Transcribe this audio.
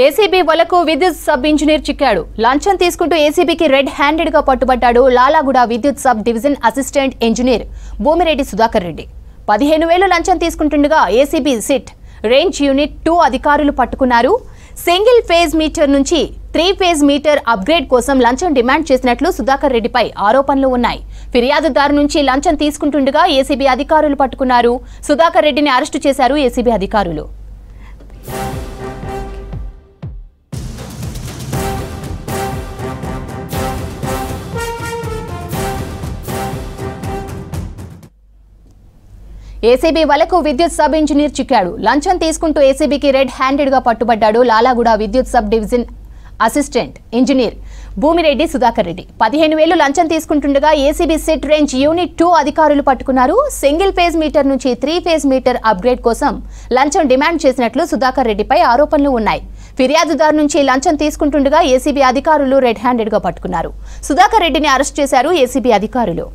ACB వలకు విద్యుత్ sub engineer చిక్కాడు. లంచం తీసుకుంటూ ఏసీబీకి రెడ్ హ్యాండెడ్ గా పట్టుబడ్డాడు లాలాగూడ విద్యుత్ sub division assistant engineer Bhumireddy Sudhakar Reddy. 15,000 లంచం తీసుకుంటుండగా ఏసీబీ సిట్ రేంజ్ యూనిట్ 2 అధికారులు పట్టుకున్నారు. సింగిల్ ఫేజ్ మీటర్ నుంచి 3 ఫేజ్ మీటర్ అప్గ్రేడ్ కోసం లంచం డిమాండ్ చేసినట్లు సుధాకర్ రెడ్డిపై ఆరోపణలు ఉన్నాయి. ఫిర్యాదుదారు నుంచి లంచం తీసుకుంటుండగా ఏసీబీ అధికారులు పట్టుకున్నారు. సుధాకర్ రెడ్డిని అరెస్టు చేశారు ఏసీబీ అధికారులు. ఏసీబీ వలకు విద్యుత్ సబ్ ఇంజనీర్ చిక్కాడు. లంచం తీసుకుంటూ ఏసీబీకి రెడ్ హ్యాండెడ్ గా పట్టుబడ్డాడు లాలాగూడ విద్యుత్ sub division assistant engineer Bhumireddy Sudhakar Reddy. 15,000 లంచం తీసుకుంటుండగా ఏసీబీ సిట్ రేంజ్ యూనిట్ 2 అధికారులు పట్టుకున్నారు. సింగిల్ ఫేజ్ మీటర్ నుంచి 3 ఫేజ్ మీటర్ అప్గ్రేడ్ కోసం లంచం డిమాండ్ చేసినట్లు సుధాకర్ రెడ్డిపై ఆరోపణలు ఉన్నాయి. ఫిర్యాదుదారు నుంచి లంచం తీసుకుంటుండగా ఏసీబీ అధికారులు రెడ్ హ్యాండెడ్ గా పట్టుకున్నారు. సుధాకర్ రెడ్డిని అరెస్ట్ చేశారు ఏసీబీ అధికారులు.